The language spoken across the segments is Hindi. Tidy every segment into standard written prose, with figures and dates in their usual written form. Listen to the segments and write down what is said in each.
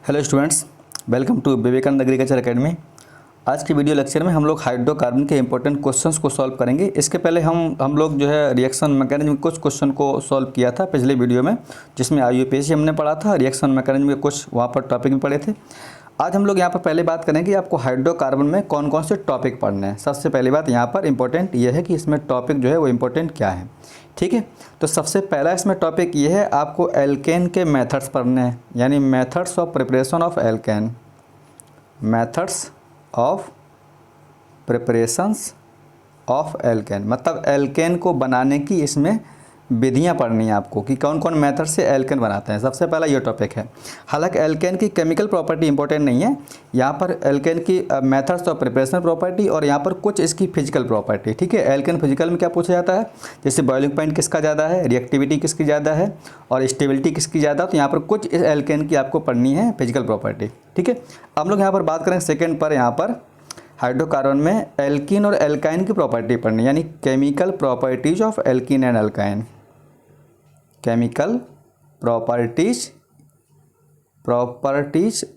Hello students, welcome to Vivekananda agriculture academy. आज की वीडियो लेक्चर में हम लोग हाइड्रोकार्बन के इंपॉर्टेंट क्वेश्चंस को सॉल्व करेंगे। इसके पहले हम लोग जो है रिएक्शन मैकेनिज्म कुछ क्वेश्चन को सॉल्व किया था पिछले वीडियो में, जिसमें IUPAC हमने पढ़ा था, रिएक्शन मैकेनिज्म के कुछ वहाँ पर टॉपिक भी पढ़े थे। आज हम लोग यहाँ पर पहले बात करेंगे आपको हाइड्रोकार्बन में कौन कौन से टॉपिक पढ़ने हैं। सबसे पहली बात यहाँ पर इंपॉर्टेंट ये है कि इसमें टॉपिक जो है वो इम्पोर्टेंट क्या है, ठीक है। तो सबसे पहला इसमें टॉपिक ये है, आपको एल्केन के मेथड्स पढ़ने हैं, यानी methods of preparation of alkene, methods of preparations of alkene, मतलब एल्केन को बनाने की इसमें विधियां पढ़नी है आपको कि कौन कौन मेथड से एल्केन बनाते हैं। सबसे पहला ये टॉपिक है। हालांकि एल्केन की केमिकल प्रॉपर्टी इंपॉर्टेंट नहीं है, यहाँ पर एल्केन की मेथड्स ऑफ प्रिपरेशन प्रॉपर्टी और यहाँ पर कुछ इसकी फिजिकल प्रॉपर्टी, ठीक है। एल्केन फिजिकल में क्या पूछा जाता है, जैसे बॉइलिंग पॉइंट किसका ज़्यादा है, रिएक्टिविटी किसकी ज़्यादा है और स्टेबिलिटी किसकी ज़्यादा। तो यहाँ पर कुछ इस एल्केन की आपको पढ़नी है फिजिकल प्रॉपर्टी, ठीक है। हम लोग यहाँ पर बात करें सेकेंड पर, यहाँ पर हाइड्रोकार्बन में एल्कीन और एल्काइन की प्रॉपर्टी पढ़नी, यानी chemical properties of alkene and alkyne, chemical properties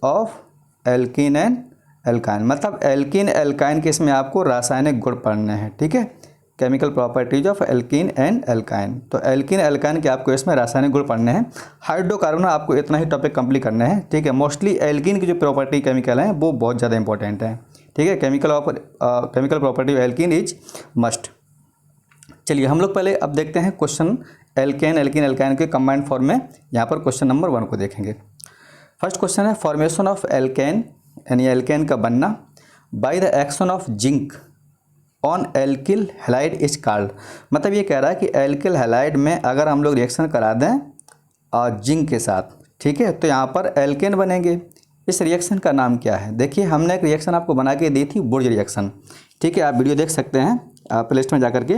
of alkene and alkyne, मतलब एल्कीन एल्काइन के इसमें आपको रासायनिक गुण पढ़ने हैं, ठीक है। Chemical properties of alkene and alkyne, तो एल्कीन एल्काइन के आपको इसमें रासायनिक गुण पढ़ने हैं। हाइड्रोकार्बन में आपको इतना ही टॉपिक कंप्लीट करना है, ठीक है। मोस्टली एल्कीन की जो प्रॉपर्टी केमिकल हैं वो बहुत ज़्यादा इंपॉर्टेंट है, ठीक है। Chemical property of alkene is must. चलिए हम लोग पहले अब देखते हैं क्वेश्चन एल्केन एल्काइन के कंबाइंड फॉर्म में। यहाँ पर क्वेश्चन नंबर 1 को देखेंगे। फर्स्ट क्वेश्चन है, फॉर्मेशन ऑफ एल्केन, यानी एल्केन का बनना by the action of zinc on alkyl halide is called, मतलब ये कह रहा है कि एल्किल हैलाइड में अगर हम लोग रिएक्शन करा दें और जिंक के साथ, ठीक है, तो यहाँ पर एल्केन बनेंगे। इस रिएक्शन का नाम क्या है? देखिए हमने एक रिएक्शन आपको बना के दी थी, बुर्ज रिएक्शन, ठीक है। आप वीडियो देख सकते हैं प्लेलिस्ट में जाकर के।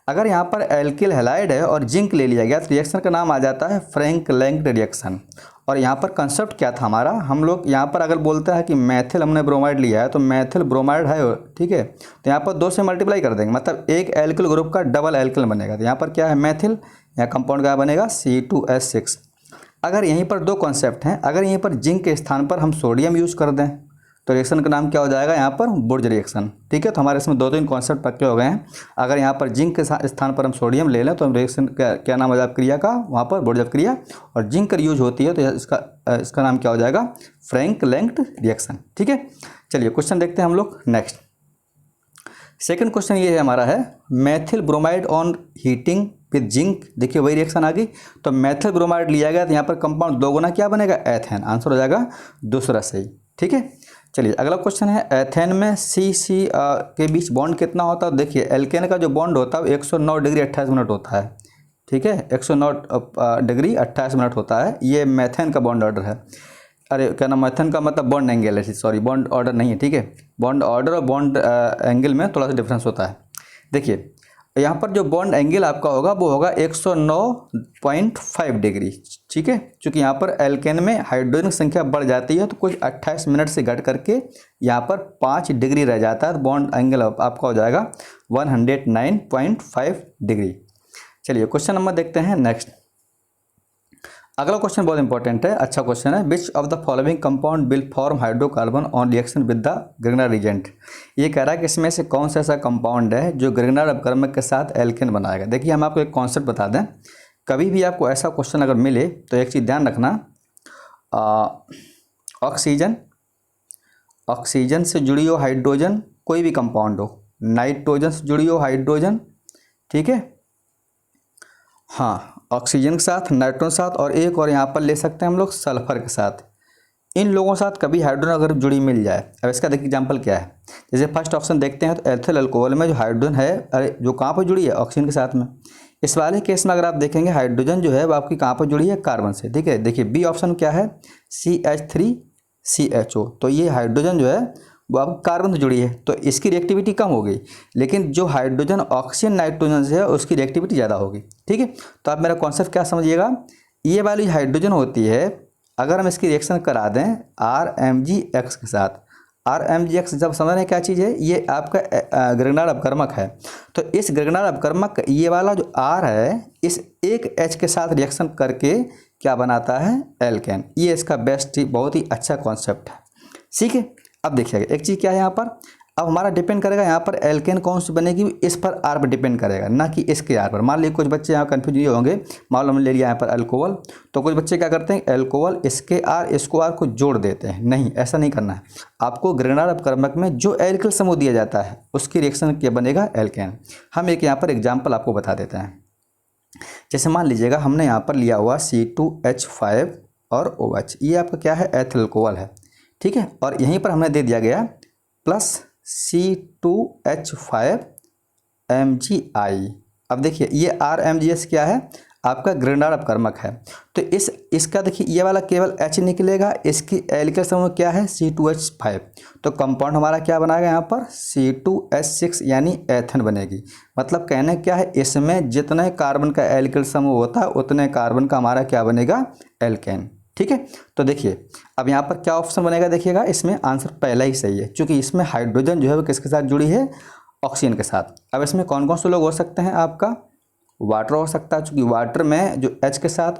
अगर यहाँ पर एल्किल हैलाइड है और जिंक ले लिया गया तो रिएक्शन का नाम आ जाता है फ्रैंक लैंग्ड रिएक्शन। और यहाँ पर कंसेप्ट क्या था हमारा, हम लोग यहाँ पर अगर बोलते हैं कि मैथिल हमने ब्रोमाइड लिया है तो मैथिल ब्रोमाइड है, ठीक है, तो यहाँ पर 2 से मल्टीप्लाई कर देंगे, मतलब एक एल्किल ग्रुप का डबल एल्किल बनेगा। तो यहाँ पर क्या है, मैथिल, यहाँ कंपाउंड क्या बनेगा, C2H6। अगर यहीं पर 2 कॉन्सेप्ट हैं, अगर यहीं पर जिंक के स्थान पर हम सोडियम यूज़ कर दें तो रिएक्शन का नाम क्या हो जाएगा, यहाँ पर बुर्ज रिएक्शन, ठीक है। तो हमारे इसमें 2-3 कॉन्सेप्ट पक्के हो गए हैं। अगर यहाँ पर जिंक के स्थान पर हम सोडियम ले लें तो हम रिएक्शन क्या नाम हो जाएगा क्रिया का, वहाँ पर बुर्ज क्रिया, और जिंक का यूज होती है तो इसका नाम क्या हो जाएगा, फ्रैंक लैंग्ड रिएक्शन, ठीक है। चलिए क्वेश्चन देखते हैं हम लोग नेक्स्ट। सेकंड क्वेश्चन ये है हमारा है, Maithil bromide on heating with zinc. देखिए वही रिएक्शन आ गई, तो मैथिल ब्रोमाइड लिया गया तो यहाँ पर कंपाउंड 2 गुना क्या बनेगा, एथेन। आंसर हो जाएगा दूसरा सही, ठीक है। चलिए अगला क्वेश्चन है, एथेन में C के बीच बॉन्ड कितना होता है? देखिए एल्केन का जो बॉन्ड होता है 109 डिग्री 28 मिनट होता है, ठीक है, 109 डिग्री 28 मिनट होता है। ये मेथेन का बॉन्ड ऑर्डर है, अरे क्या नाम, मेथेन का मतलब बॉन्ड एंगल है, सॉरी बॉन्ड ऑर्डर नहीं है, ठीक है। बॉन्ड ऑर्डर और बॉन्ड एंगल में थोड़ा सा डिफरेंस होता है। देखिए यहाँ पर जो बॉन्ड एंगल आपका होगा वो होगा 109.5 डिग्री, ठीक है। क्योंकि यहाँ पर एल्केन में हाइड्रोजन संख्या बढ़ जाती है तो कुछ 28 मिनट से घट करके यहाँ पर 5 डिग्री रह जाता है, तो बॉन्ड एंगल आपका हो जाएगा 109.5 डिग्री। चलिए क्वेश्चन नंबर देखते हैं नेक्स्ट। अगला क्वेश्चन बहुत इंपॉर्टेंट है, अच्छा क्वेश्चन है। Which of the following compound will form hydrocarbon on reaction with the Grignard reagent. ये कह रहा है कि इसमें से कौन सा ऐसा कंपाउंड है जो ग्रिग्नार अपकर्मक के साथ एल्केन बनाएगा। देखिए हम आपको एक कॉन्सेप्ट बता दें, कभी भी आपको ऐसा क्वेश्चन अगर मिले तो एक चीज़ ध्यान रखना, ऑक्सीजन से जुड़ी हो हाइड्रोजन, कोई भी कंपाउंड हो, नाइट्रोजन से जुड़ी हो हाइड्रोजन, ठीक है, हाँ, ऑक्सीजन के साथ, नाइट्रोजन के साथ, और एक और यहाँ पर ले सकते हैं हम लोग सल्फर के साथ। इन लोगों के साथ कभी हाइड्रोजन अगर जुड़ी मिल जाए, अब इसका देखिए एग्जांपल क्या है। जैसे फर्स्ट ऑप्शन देखते हैं तो एथिल अल्कोहल में जो हाइड्रोजन है, अरे जो कहाँ पर जुड़ी है, ऑक्सीजन के साथ में। इस वाले केस में अगर आप देखेंगे हाइड्रोजन जो है वो आपकी कहाँ पर जुड़ी है, कार्बन से, ठीक है। देखिए बी ऑप्शन क्या है, CH3CHO, तो ये हाइड्रोजन जो है वो आपको कार्बन से जुड़ी है तो इसकी रिएक्टिविटी कम हो गई, लेकिन जो हाइड्रोजन ऑक्सीजन नाइट्रोजन से है उसकी रिएक्टिविटी ज़्यादा होगी, ठीक है। तो आप मेरा कॉन्सेप्ट क्या समझिएगा, ये वाली हाइड्रोजन होती है, अगर हम इसकी रिएक्शन करा दें RMgX के साथ, RMgX जब समझ रहे हैं क्या चीज़ है, ये आपका ग्रिग्नार अपकर्मक है। तो इस ग्रिग्नार अपकर्मक ये वाला जो R है, इस एक H के साथ रिएक्शन करके क्या बनाता है, एल्केन। ये इसका बेस्ट, बहुत ही अच्छा कॉन्सेप्ट है। ठीक है, अब देखिएगा एक चीज़ क्या है यहाँ पर, अब हमारा डिपेंड करेगा यहाँ पर एल्केन कौन सी बनेगी, इस पर आर पर डिपेंड करेगा, ना कि इसके आर पर। मान लीजिए कुछ बच्चे यहाँ कन्फ्यूज ये होंगे, मान लो हमने ले लिया यहाँ पर अल्कोहल, तो कुछ बच्चे क्या करते हैं, एल्कोहल इसके आर इसको आर को जोड़ देते हैं। नहीं, ऐसा नहीं करना है आपको। ग्रेनाड अपकर्मक में जो एल्किल समूह दिया जाता है उसकी रिएक्शन क्या बनेगा, एल्केन। हम एक यहाँ पर एग्जाम्पल आपको बता देते हैं। जैसे मान लीजिएगा हमने यहाँ पर लिया हुआ C2H5 और OH, ये आपका क्या है, एथिल अल्कोहल है। ठीक है, और यहीं पर हमने दे दिया गया प्लस C2H5 MgI। अब देखिए ये RMgS क्या है, आपका ग्रेनाड अपकर्मक है। तो इसका देखिए ये वाला केवल H निकलेगा, इसकी एल्किल समूह क्या है, C2H5। तो कंपाउंड हमारा क्या बनाएगा यहाँ पर, C2H6 यानी एथेन बनेगी। मतलब कहने क्या है, इसमें जितने कार्बन का एल्किल समूह होता है उतने कार्बन का हमारा क्या बनेगा, एल्केन। ठीक है, तो देखिए अब यहाँ पर क्या ऑप्शन बनेगा, देखिएगा इसमें आंसर पहला ही सही है, क्योंकि इसमें हाइड्रोजन जो है वो किसके साथ जुड़ी है, ऑक्सीजन के साथ। अब इसमें कौन कौन से लोग हो सकते हैं, आपका वाटर हो सकता है, क्योंकि वाटर में जो H के साथ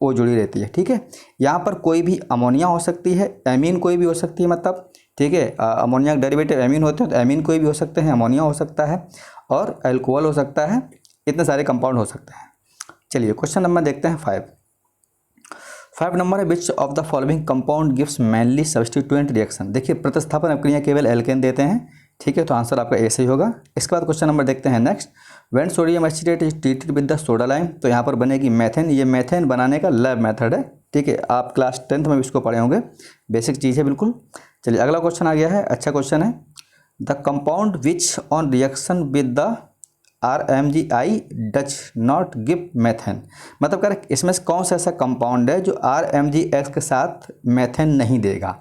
O जुड़ी रहती है। ठीक है, यहाँ पर कोई भी अमोनिया हो सकती है, एमीन कोई भी हो सकती है, मतलब ठीक है, अमोनिया के डेरिवेटिव एमीन होते हैं, तो एमीन कोई भी हो सकते हैं, अमोनिया हो सकता है और अल्कोहल हो सकता है, इतने सारे कंपाउंड हो सकते हैं। चलिए क्वेश्चन नंबर देखते हैं 5 नंबर है, which of the following compound gives mainly substituent reaction. देखिए प्रतिस्थापन अभिक्रिया केवल एल्केन देते हैं। ठीक है, तो आंसर आपका ए से ही होगा। इसके बाद क्वेश्चन नंबर देखते हैं next, when sodium acetate is treated with the soda lime, तो यहाँ पर बनेगी मेथेन। ये मेथेन बनाने का लैब मेथड है। ठीक है, आप क्लास 10th में भी इसको पढ़े होंगे, बेसिक चीज़ है बिल्कुल। चलिए अगला क्वेश्चन आ गया है, अच्छा क्वेश्चन है, the compound which on reaction with the RMgI does not give methane. मतलब कर इसमें से कौन सा ऐसा कंपाउंड है जो RMgX के साथ मेथेन नहीं देगा।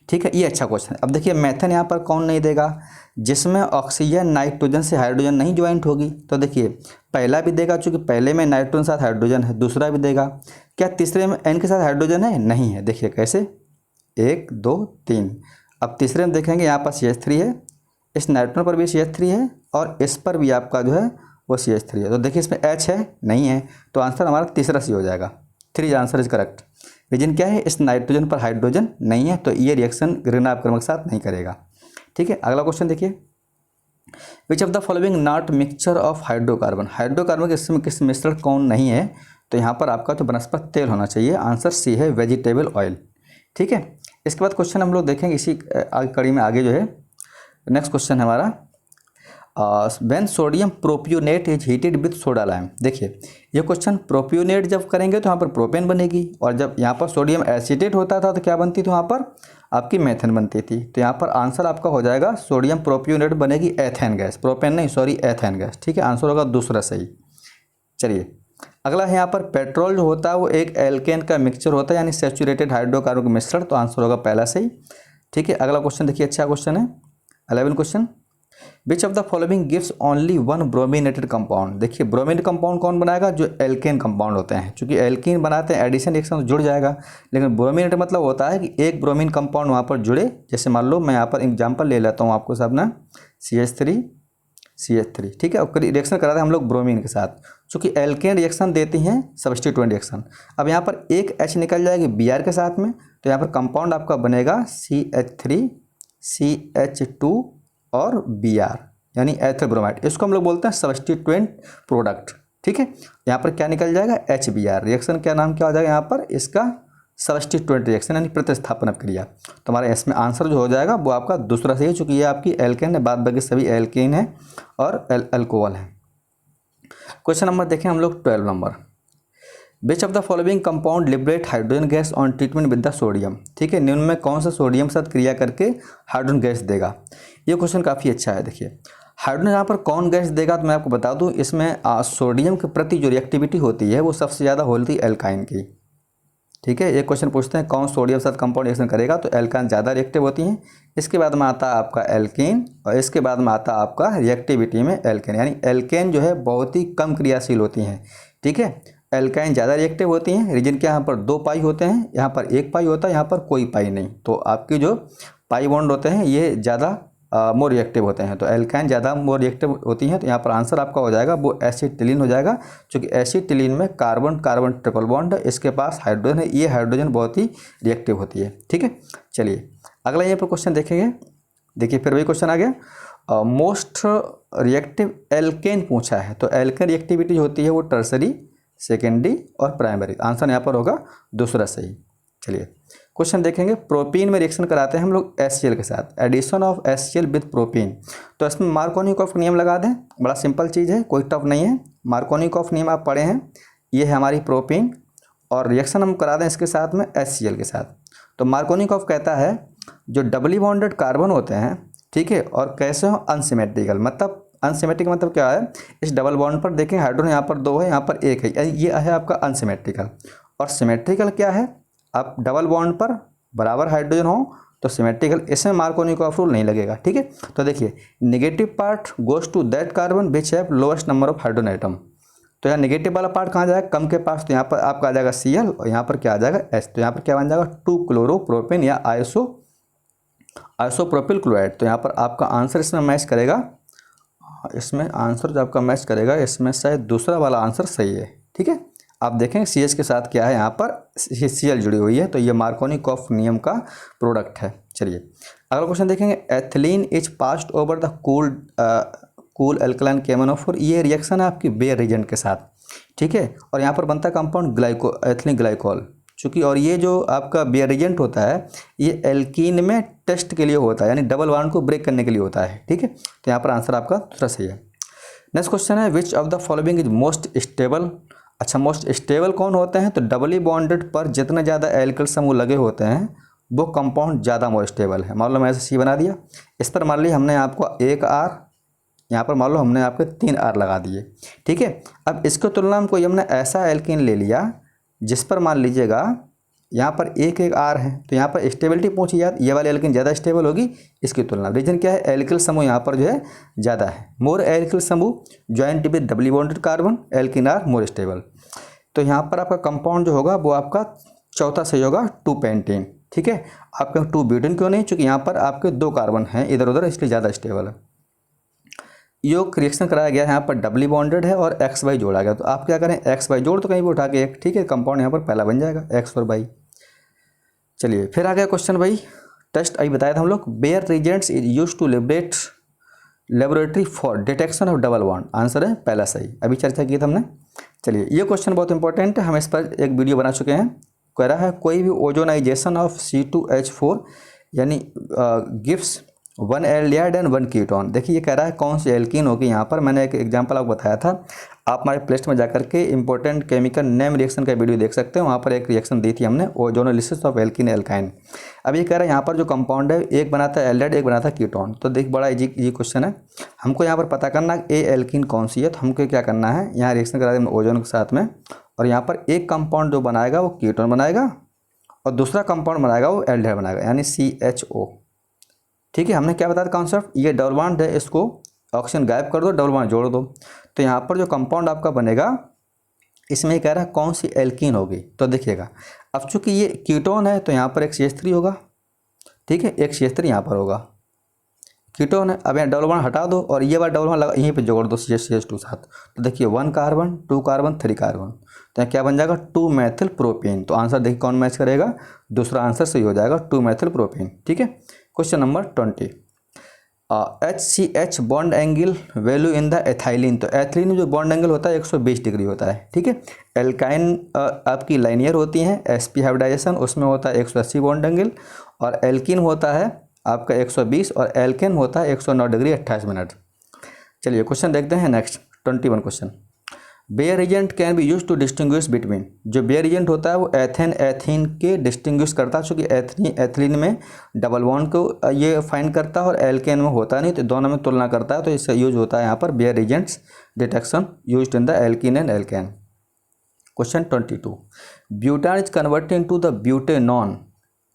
ठीक है, ये अच्छा क्वेश्चन है। अब देखिए मेथेन यहाँ पर कौन नहीं देगा, जिसमें ऑक्सीजन नाइट्रोजन से हाइड्रोजन नहीं ज्वाइंट होगी। तो देखिए पहला भी देगा, चूँकि पहले में नाइट्रोजन साथ हाइड्रोजन है, दूसरा भी देगा। क्या तीसरे में N के साथ हाइड्रोजन है, नहीं है। देखिए कैसे, 1 2 3। अब तीसरे में देखेंगे यहाँ पर CH3 है, इस नाइट्रोजन पर भी CH3 है और इस पर भी आपका जो है वो CH3 है। तो देखिए इसमें H है, नहीं है, तो आंसर हमारा तीसरा सी हो जाएगा। 3 आंसर इज करेक्ट। रीजन क्या है, इस नाइट्रोजन पर हाइड्रोजन नहीं है, तो ये रिएक्शन ग्रेनाड अपकर्मक के साथ नहीं करेगा। ठीक है, अगला क्वेश्चन देखिए, विच of the following not mixture of hydrocarbon. Hydrocarbon के इसमें किस मिश्रण कौन नहीं है, तो यहाँ पर आपका तो वनस्पति तेल होना चाहिए। आंसर सी है, वेजिटेबल ऑयल। ठीक है, इसके बाद क्वेश्चन हम लोग देखेंगे इसी कड़ी में आगे जो है नेक्स्ट क्वेश्चन है हमारा, when sodium propionate is heated with soda lime. देखिए ये क्वेश्चन, प्रोपियोनेट जब करेंगे तो यहाँ पर प्रोपेन बनेगी, और जब यहाँ पर सोडियम एसिटेट होता था तो क्या बनती थी, वहाँ पर आपकी मेथेन बनती थी। तो यहाँ पर आंसर आपका हो जाएगा सोडियम प्रोपियोनेट बनेगी एथेन गैस, प्रोपेन नहीं सॉरी एथेन गैस। ठीक है, आंसर होगा दूसरा सही। चलिए अगला है यहाँ पर, पेट्रोल जो होता है वो एक एल्केन का मिक्सचर होता है, यानी सैचुरेटेड हाइड्रोकार्बन का मिश्रण। तो आंसर होगा पहला सही। ठीक है, अगला क्वेश्चन देखिए, अच्छा क्वेश्चन है 11 question, which of the following gives only one brominated compound. देखिए ब्रोमिनेटेड कंपाउंड कौन बनाएगा, जो एल्केन कंपाउंड होते हैं। चूंकि एल्केन बनाते हैं एडिशन रिएक्शन तो जुड़ जाएगा, लेकिन ब्रोमिनेटेड मतलब होता है कि एक ब्रोमीन कंपाउंड वहाँ पर जुड़े। जैसे मान लो मैं यहाँ पर एग्जाम्पल ले लेता हूँ आपको साहब ना, CH3 ठीक है, और रिएक्शन कराते हैं हम लोग ब्रोमीन के साथ। चूँकि एल्केन रिएक्शन देती हैं सब्स्टिट्यूएंट रिएक्शन। अब यहाँ पर एक H निकल जाएगी Br के साथ में, तो यहाँ पर कंपाउंड आपका बनेगा CH3 CH2 और Br यानी एथिल ब्रोमाइड। इसको हम लोग बोलते हैं सब्स्टिट्यूएंट प्रोडक्ट। ठीक है, यहाँ पर क्या निकल जाएगा, HBr। रिएक्शन क्या नाम क्या हो जाएगा यहाँ पर, इसका सब्स्टिट्यूएंट रिएक्शन यानी प्रतिस्थापन अभिक्रिया। तो हमारा इसमें आंसर जो हो जाएगा वो आपका दूसरा सही है, चूँकि ये आपकी एल्केन है, बाद बाकी सभी एल्केन है और अल्कोहल है। क्वेश्चन नंबर देखें हम लोग 12 number, which of the following compound liberate hydrogen gas on treatment with the sodium. ठीक है, निम्न में कौन सा सोडियम के साथ क्रिया करके हाइड्रोजन गैस देगा। ये क्वेश्चन काफ़ी अच्छा है। देखिए हाइड्रोजन यहाँ पर कौन गैस देगा, तो मैं आपको बता दूँ, इसमें सोडियम के प्रति जो रिएक्टिविटी होती है वो सबसे ज़्यादा होती है एल्काइन की। ठीक है, एक क्वेश्चन पूछते हैं कौन सोडियम के साथ कंपाउंड रिएक्शन करेगा, तो एल्काइन ज़्यादा रिएक्टिव होती हैं। इसके बाद में आता है आपका एल्केन, और इसके बाद में आता है आपका रिएक्टिविटी में एल्केन, यानी एल्केन जो है बहुत ही कम क्रियाशील होती हैं। ठीक है, एल्काइन ज़्यादा रिएक्टिव होती हैं। रीजन क्या, यहाँ पर 2 पाई होते हैं, यहाँ पर 1 पाई होता है, यहाँ पर कोई पाई नहीं। तो आपकी जो पाई बॉन्ड होते हैं ये ज़्यादा मोर रिएक्टिव होते हैं, तो एल्काइन ज़्यादा मोर रिएक्टिव होती हैं। तो यहाँ पर आंसर आपका हो जाएगा वो एसिटिलीन हो जाएगा, क्योंकि एसिटिलीन में कार्बन कार्बन ट्रिपल बॉन्ड है, इसके पास हाइड्रोजन है, ये हाइड्रोजन बहुत ही रिएक्टिव होती है। ठीक है, चलिए अगला यहाँ पर क्वेश्चन देखेंगे। देखिए फिर वही क्वेश्चन आ गया, मोस्ट रिएक्टिव एल्केन पूछा है। तो एल्केन रिएक्टिविटी होती है वो टर्सरी, सेकेंडरी और प्राइमरी। आंसर यहाँ पर होगा दूसरा सही। चलिए क्वेश्चन देखेंगे, प्रोपीन में रिएक्शन कराते हैं हम लोग HCl के साथ, addition of HCl with propene. तो इसमें मार्कोनिकॉफ नियम लगा दें, बड़ा सिंपल चीज़ है, कोई टफ नहीं है। मार्कोनिकॉफ नियम आप पढ़े हैं, ये है हमारी प्रोपीन, और रिएक्शन हम करा दें इसके साथ में HCl के साथ। तो मार्कोनिकॉफ कहता है जो डबली बॉन्डेड कार्बन होते हैं, ठीक है, और कैसे हो अनसिमेट्रिकल, मतलब अनसिमेट्रिक मतलब क्या है, इस डबल बॉन्ड पर देखें हाइड्रोजन यहाँ पर 2 है, यहाँ पर 1 है, ये है आपका अनसिमेट्रिकल। और सिमेट्रिकल क्या है, आप डबल बॉन्ड पर बराबर हाइड्रोजन हो तो सिमेट्रिकल, इसमें मार्कोनिकॉफ रूल नहीं लगेगा। ठीक है, तो देखिए negative part goes to that carbon which have lowest number of hydrogen atom. तो यहाँ नेगेटिव वाला पार्ट कहाँ जाएगा, कम के पास, तो यहाँ पर आपका आ जाएगा Cl, और यहाँ पर क्या आ जाएगा H। तो यहाँ पर क्या बन जाएगा 2 क्लोरोप्रोपेन या आइसोप्रोपिल क्लोराइड। तो यहाँ पर आपका आंसर इसमें मैच करेगा, इसमें आंसर जो आपका मैच करेगा, इसमें शायद दूसरा वाला आंसर सही है। ठीक है, आप देखें CH के साथ क्या है, यहाँ पर Cl जुड़ी हुई है, तो ये मार्कोनिकॉफ नियम का प्रोडक्ट है। चलिए अगला क्वेश्चन देखेंगे, ethylene is passed over the cool alkaline KMnO4। ये रिएक्शन है आपकी बेयर रिएजेंट के साथ, ठीक है, और यहाँ पर बनता है कंपाउंड एथिलीन ग्लाइकोल, चूँकि, और ये जो आपका बेयर रिएजेंट होता है ये एल्कीन में टेस्ट के लिए होता है, यानी डबल बॉन्ड को ब्रेक करने के लिए होता है। ठीक है, तो यहाँ पर आंसर आपका दूसरा सही है। नेक्स्ट क्वेश्चन है, which of the following is most stable. अच्छा, मोस्ट स्टेबल कौन होते हैं, तो डबली बॉन्डेड पर जितने ज़्यादा एल्किल समूह लगे होते हैं वो कंपाउंड ज़्यादा मोर स्टेबल है। मान लो मैं ऐसे C बना दिया, इस पर मान ली हमने आपको 1 R, यहाँ पर मान लो हमने आपके 3 R लगा दिए। ठीक है, अब इसके तुलना में कोई हमने ऐसा एल्कीन ले लिया जिस पर मान लीजिएगा यहाँ पर 1 R है, तो यहाँ पर स्टेबिलिटी पूछी जाती, ये वाली एल्कीन ज़्यादा स्टेबल होगी इसकी तुलना। रीजन क्या है, एल्किल समूह यहाँ पर जो है ज़्यादा है, मोर एल्किल समूह joint with doubly bonded carbon, alkene are more stable. तो यहाँ पर आपका कंपाउंड जो होगा वो आपका चौथा सही होगा 2 पेंटीन। ठीक है, आपका 2 ब्यूटेन क्यों नहीं, क्योंकि यहाँ पर आपके 2 कार्बन हैं इधर उधर, इसलिए ज़्यादा स्टेबल है। योग रिएक्शन कराया गया है, यहाँ पर डबली बॉन्डेड है और XY जोड़ा गया, तो आप क्या करें XY जोड़ तो कहीं भी उठा के एक, ठीक है, कंपाउंड यहाँ पर पहला बन जाएगा X और Y। चलिए फिर आ गया क्वेश्चन भाई, टेस्ट अभी बताया था हम लोग, Baeyer reagents is used to laboratory for detection of double bond. Answer है पहला सही, अभी चर्चा की था हमने। चलिए ये क्वेश्चन बहुत इंपॉर्टेंट है, हम इस पर एक वीडियो बना चुके हैं। कह रहा है कोई भी ओजोनाइजेशन ऑफ C2H4 यानी गिव्स 1 एल्डिहाइड एंड 1 कीटोन। देखिए ये कह रहा है कौन सी एल्कीन होगी, यहाँ पर मैंने एक एग्जांपल आपको बताया था, आप हमारे प्लेलिस्ट में जाकर के इंपॉर्टेंट केमिकल नेम रिएक्शन का वीडियो देख सकते हैं, वहाँ पर एक रिएक्शन दी थी हमने, ओजोनोलिसिस ऑफ एल्कीन एल्काइन। अब ये कह रहा है यहाँ पर जो कंपाउंड है एक बनाता है एल्डिहाइड, एक बनाता है कीटोन। तो देख बड़ा इजी क्वेश्चन है, हमको यहाँ पर पता करना ए एल्कीन कौन सी है। तो हमको क्या करना है, यहाँ रिएक्शन करा देंगे ओजोन के साथ में, और यहाँ पर एक कंपाउंड जो बनाएगा वो कीटोन बनाएगा और दूसरा कंपाउंड बनाएगा वो एल्डिहाइड बनाएगा, यानी CHO। ठीक है, हमने क्या बताया था कॉन्सेप्ट, ये डबल बॉन्ड है, इसको ऑक्सीजन गायब कर दो, डबल बॉन्ड जोड़ दो। तो यहाँ पर जो कंपाउंड आपका बनेगा इसमें कह रहा है कौन सी एल्कीन होगी। तो देखिएगा, अब चूंकि ये कीटोन है तो यहाँ पर एक CH3 होगा, ठीक है, एक CH3 यहाँ पर होगा, कीटोन है। अब यहाँ डबल बॉन्ड हटा दो और ये वाला डबल बॉन्ड यहीं पे जोड़ दो CH2 साथ। तो देखिए 1 कार्बन 2 कार्बन 3 कार्बन, तो यहाँ क्या बन जाएगा 2 मेथिल प्रोपेन। तो आंसर देखिए कौन मैच करेगा, दूसरा आंसर सही हो जाएगा 2 मेथिल प्रोपेन। ठीक है, question number 20, HCH bond angle value in the ethylene. तो एथिलीन में जो बॉन्ड एंगल होता है 120 डिग्री होता है। ठीक है, एल्काइन आपकी लाइनियर होती हैं, sp हाइब्रिडाइजेशन उसमें होता है 180 बॉन्ड एंगल, और एल्किन होता है आपका 120 और एल्केन होता है 109 डिग्री 28 मिनट। चलिए क्वेश्चन देखते हैं next 21 question, Baeyer agent can be use to distinguish between. जो बेयर एजेंट होता है वो एथीन के डिस्टिंग्विश करता है, चूँकि एथिलीन में डबल बॉन्ड को ये फाइंड करता है और एल्केन में होता नहीं, तो दोनों में तुलना करता है, तो इससे यूज होता है यहाँ पर Baeyer agents detection used in the alkene and alkane. Question 22, butane is converted to the butanone.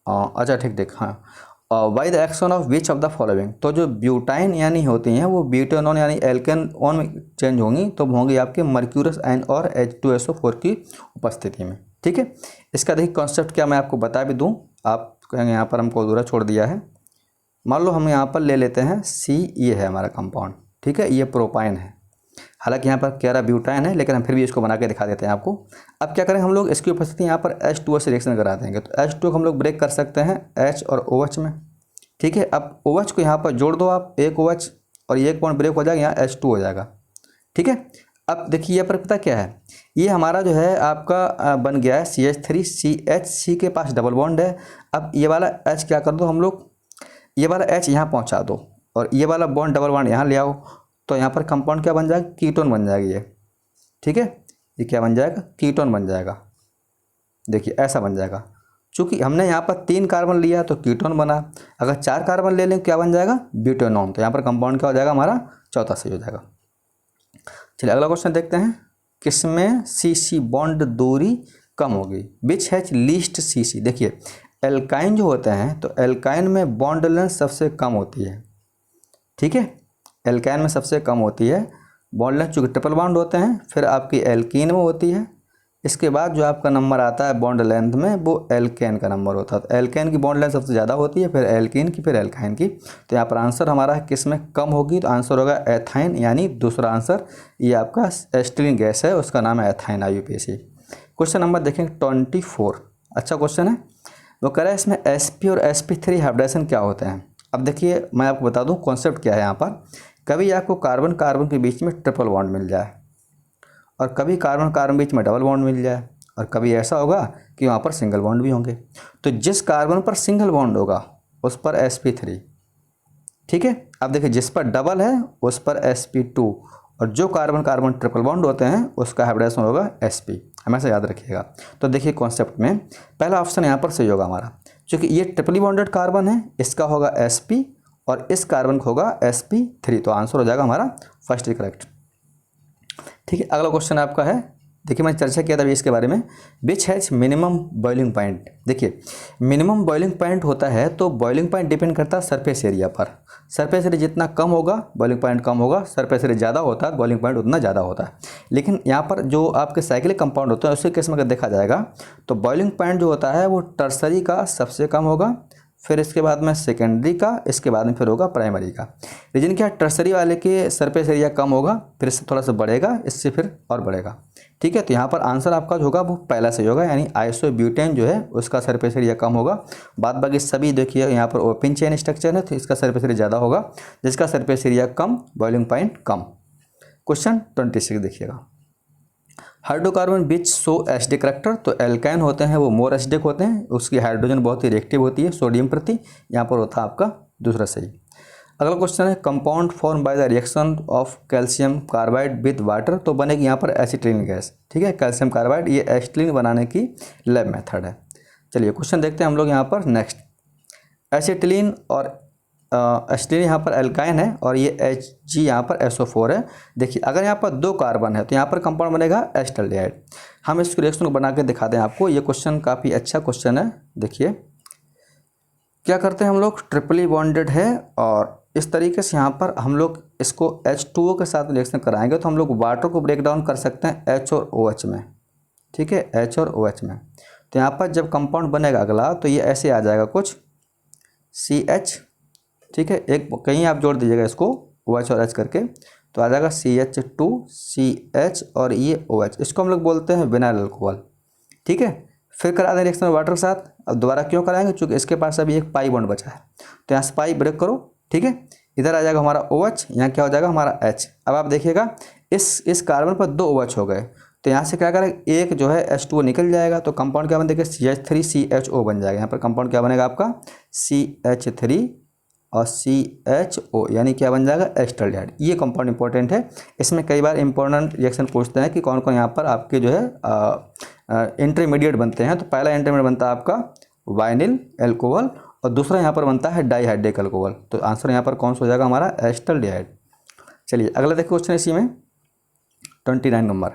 अच्छा ठीक, हाँ, by the action of which of the following. तो जो ब्यूटाइन यानी होती हैं वो ब्यूटेनॉन यानी एल्केन ऑन में चेंज होंगी, तो होंगी आपके मर्क्यूरस आयन और H2SO4 की उपस्थिति में। ठीक है, इसका देखिए कॉन्सेप्ट क्या मैं आपको बता भी दूं, आप कहेंगे यहाँ पर हमको अधूरा छोड़ दिया है। मान लो हम यहाँ पर ले लेते हैं सी, ये है हमारा कंपाउंड, ठीक है, ये प्रोपाइन है, हालांकि यहाँ पर क्यारा ब्यूटाइन है, लेकिन हम फिर भी इसको बना के दिखा देते हैं आपको। अब क्या करें हम लोग, इसकी उपस्थिति यहाँ पर H2O से रिएक्शन करा देंगे, तो H2O को हम लोग ब्रेक कर सकते हैं H और OH में, ठीक है। अब OH को यहाँ पर जोड़ दो आप, एक OH, और ये एक बॉन्ड ब्रेक हो जाएगा, यहाँ H2 हो जाएगा, ठीक है। अब देखिए यहाँ पर पता क्या है, ये हमारा जो है आपका बन गया है CH3CH, C के पास डबल बॉन्ड है। अब ये वाला H क्या कर दो हम लोग, ये वाला H यहाँ पहुँचा दो, और ये वाला बॉन्ड डबल बॉन्ड यहाँ ले आओ, तो यहाँ पर कंपाउंड क्या बन जाएगा, कीटोन बन जाएगी ये, ठीक है। ये क्या बन जाएगा, कीटोन बन जाएगा, देखिए ऐसा बन जाएगा। चूँकि हमने यहाँ पर 3 कार्बन लिया तो कीटोन बना, अगर 4 कार्बन ले लें क्या बन जाएगा, ब्यूटेनॉन, तो यहाँ पर कंपाउंड क्या हो जाएगा हमारा, चौथा सही हो जाएगा। चलिए अगला क्वेश्चन देखते हैं, किसमें CC बॉन्ड दूरी कम होगी, विच हैज लीस्ट CC। देखिए एल्काइन जो होते हैं तो एल्काइन में बॉन्ड लेंथ सबसे कम होती है, ठीक है, एल्काइन में सबसे कम होती है बॉन्ड लेंथ, चूँकि ट्रिपल बॉन्ड होते हैं। फिर आपकी एल्कीन में होती है, इसके बाद जो आपका नंबर आता है बॉन्ड लेंथ में वो एल्केन का नंबर होता है, तो एल्केन की बॉन्ड लेंथ सबसे ज़्यादा होती है, फिर एल्कीन की, फिर एल्काइन की। तो यहाँ पर आंसर हमारा किस में कम होगी, तो आंसर होगा एथाइन, यानी दूसरा आंसर, ये आपका एस्टिलीन गैस है, उसका नाम है एथाइन, IUPAC। क्वेश्चन नंबर देखें 24, अच्छा क्वेश्चन है। वो कह रहा है इसमें sp और sp3 हाइब्रिडेशन क्या होते हैं। अब देखिए मैं आपको बता दूं कॉन्सेप्ट क्या है यहाँ पर, कभी आपको कार्बन कार्बन के बीच में ट्रिपल बॉन्ड मिल जाए, और कभी कार्बन कार्बन बीच में डबल बॉन्ड मिल जाए, और कभी ऐसा होगा कि वहाँ पर सिंगल बॉन्ड भी होंगे। तो जिस कार्बन पर सिंगल बॉन्ड होगा उस पर sp3, ठीक है। अब देखिए जिस पर डबल है उस पर sp2, और जो कार्बन कार्बन ट्रिपल बॉन्ड होते हैं उसका हाइब्रिडेशन होगा sp, हमेशा याद रखिएगा। तो देखिए कॉन्सेप्ट में पहला ऑप्शन यहाँ पर सही होगा हमारा, क्योंकि ये ट्रिपली बॉन्डेड कार्बन है, इसका होगा sp और इस कार्बन का होगा sp3, तो आंसर हो जाएगा हमारा फर्स्ट करेक्ट, ठीक है। अगला क्वेश्चन आपका है, देखिए मैंने चर्चा किया था इसके बारे में, which has minimum boiling point. देखिए मिनिमम बॉइलिंग पॉइंट होता है तो बॉइलिंग पॉइंट डिपेंड करता है सरफेस एरिया पर, सरफेस एरिया जितना कम होगा बॉइलिंग पॉइंट कम होगा, सरफेस एरिया ज़्यादा होता है बॉइलिंग पॉइंट उतना ज़्यादा होता है। लेकिन यहाँ पर जो आपके साइक्लिक कंपाउंड होते हैं उसके केस में अगर देखा जाएगा तो बॉइलिंग पॉइंट जो होता है वो टर्सरी का सबसे कम होगा, फिर इसके बाद में सेकेंडरी का, इसके बाद में फिर होगा प्राइमरी का। रीजन क्या, टर्सरी वाले के सरफेस एरिया कम होगा, फिर इससे थोड़ा सा बढ़ेगा, इससे फिर और बढ़ेगा, ठीक है। तो यहाँ पर आंसर आपका जो होगा वो पहला सही होगा, यानी आइसोब्यूटेन जो है उसका सरफेस एरिया कम होगा। बाद बाकी सभी देखिए यहाँ पर ओपन चेन स्ट्रक्चर है तो इसका सरफेस एरिया ज़्यादा होगा, जिसका सरफेस एरिया कम बॉइलिंग पॉइंट कम। क्वेश्चन 26 देखिएगा, हाइड्रोकार्बन बीच सो एसिडिक करैक्टर, तो एल्काइन होते हैं वो मोर एसिडिक होते हैं, उसकी हाइड्रोजन बहुत ही रिएक्टिव होती है सोडियम प्रति, यहाँ पर होता है आपका दूसरा सही। अगला क्वेश्चन है, compound form by the reaction of calcium carbide with water, तो बनेगी यहाँ पर एसिटिलीन गैस, ठीक है। कैल्शियम कार्बाइड ये एसिटिलीन बनाने की लैब मेथड है। चलिए क्वेश्चन देखते हैं हम लोग यहाँ पर नेक्स्ट, एसिटिलीन और एसिटिलीन यहाँ पर एल्काइन है और ये Hg यहाँ पर SO4 है। देखिए अगर यहाँ पर 2 कार्बन है तो यहाँ पर कंपाउंड बनेगा एसिटाल्डिहाइड। हम इस रिएक्शन को बना के दिखा दें आपको, ये क्वेश्चन काफ़ी अच्छा क्वेश्चन है। देखिए क्या करते हैं हम लोग, ट्रिपली बॉन्डेड है और इस तरीके से यहाँ पर हम लोग इसको H2O के साथ रिएक्शन कराएंगे तो हम लोग वाटर को ब्रेक डाउन कर सकते हैं H और OH में, ठीक है, H और OH में। तो यहाँ पर जब कंपाउंड बनेगा अगला तो ये ऐसे आ जाएगा कुछ CH, ठीक है, एक कहीं आप जोड़ दीजिएगा इसको OH और H करके तो आ जाएगा CH2CH और ये OH, इसको हम लोग बोलते हैं विनाइल अल्कोहल, ठीक है। फिर करा दें रिएक्शन वाटर के साथ, अब दोबारा क्यों कराएंगे, क्योंकि इसके पास अभी एक पाई बॉन्ड बचा है तो यहाँ से पाई ब्रेक करो, ठीक है। इधर आ जाएगा हमारा OH, यहाँ क्या हो जाएगा हमारा H। अब आप देखिएगा इस कार्बन पर 2 OH हो गए तो यहाँ से क्या करेंगे, एक जो है H2O निकल जाएगा तो कंपाउंड क्या बन देगा CH3CHO बन जाएगा। यहाँ पर कंपाउंड क्या बनेगा आपका CH3 और CHO, यानी क्या बन जाएगा एसिटाल्डिहाइड। ये कंपाउंड इंपॉर्टेंट है, इसमें कई बार इंपॉर्टेंट रिएक्शन पूछते हैं कि कौन कौन यहाँ पर आपके जो है इंटरमीडिएट बनते हैं। तो पहला इंटरमीडिएट बनता है आपका वाइनिल अल्कोहल और दूसरा यहाँ पर बनता है डाइहाइड्रिक अल्कोहल। तो आंसर यहाँ पर कौन सा हो जाएगा हमारा एसिटाल्डिहाइड। चलिए अगला देखिए क्वेश्चन इसी में 29 नंबर,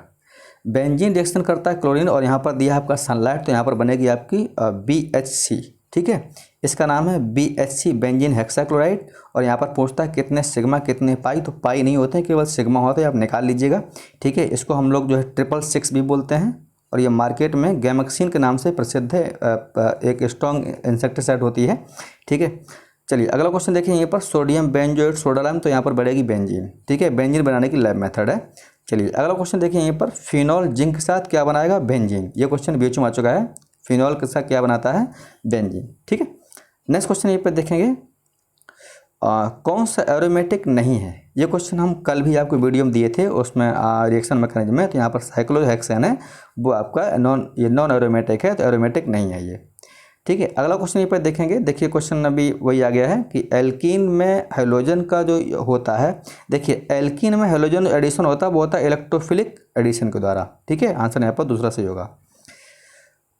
बेंजीन रिएक्शन करता है क्लोरीन और यहाँ पर दिया है आपका सनलाइट, तो यहाँ पर बनेगी आपकी BHC, ठीक है। इसका नाम है BHC बेंजीन हेक्साक्लोराइड और यहाँ पर पूछता है कितने सिग्मा कितने पाई, तो पाई नहीं होते हैं केवल सिग्मा होते हैं, आप निकाल लीजिएगा, ठीक है। इसको हम लोग जो है 666 भी बोलते हैं और ये मार्केट में गैमक्सिन के नाम से प्रसिद्ध है, एक स्ट्रॉन्ग इंसेक्टिसाइड होती है, ठीक है। चलिए अगला क्वेश्चन देखिए यहाँ पर सोडियम बेंजोएट सोडा लाइम, तो यहाँ पर बढ़ेगी बेंजीन, ठीक है, बेंजीन बनाने की लैब मेथड है। चलिए अगला क्वेश्चन देखिए यहाँ पर फिनॉल जिंक के साथ क्या बनाएगा, बेंजीन। ये क्वेश्चन बीच में आ चुका है, फिनॉल के साथ क्या बनाता है, बेंजीन, ठीक है। नेक्स्ट क्वेश्चन यहाँ पर देखेंगे कौन सा एरोमेटिक नहीं है। ये क्वेश्चन हम कल भी आपको वीडियो में दिए थे, उसमें रिएक्शन मैकेनिज्म में, तो यहाँ पर साइक्लोहेक्सेन है, वो आपका नॉन एरोमेटिक है, तो एरोमेटिक नहीं है ये, ठीक है। अगला क्वेश्चन यहाँ पर देखेंगे, देखिए क्वेश्चन अभी वही आ गया है कि एल्कीन में हेलोजन का जो होता है, देखिए एल्कीन में हेलोजन एडिशन होता है वो होता है इलेक्ट्रोफिलिक एडिशन के द्वारा, ठीक है। आंसर यहाँ पर दूसरा सही होगा।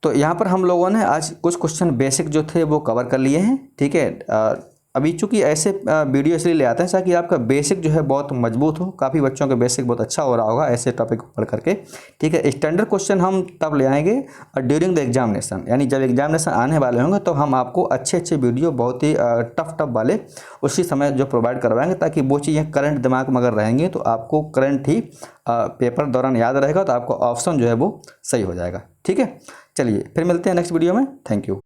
तो यहाँ पर हम लोगों ने आज कुछ क्वेश्चन बेसिक जो थे वो कवर कर लिए हैं, ठीक है। अभी चूंकि ऐसे वीडियो इसलिए ले आते हैं ताकि आपका बेसिक जो है बहुत मजबूत हो, काफ़ी बच्चों का बेसिक बहुत अच्छा हो रहा होगा ऐसे टॉपिक पढ़ करके, ठीक है। स्टैंडर्ड क्वेश्चन हम तब ले आएंगे और ड्यूरिंग द एग्जामिनेशन, यानी जब एग्जामिनेशन आने वाले होंगे तो हम आपको अच्छे वीडियो बहुत ही टफ वाले उसी समय जो प्रोवाइड करवाएंगे, ताकि वो चीज़ें करंट दिमाग में अगर रहेंगी तो आपको करंट ही पेपर दौरान याद रहेगा, तो आपको ऑप्शन जो है वो सही हो जाएगा, ठीक है। चलिए फिर मिलते हैं नेक्स्ट वीडियो में, थैंक यू।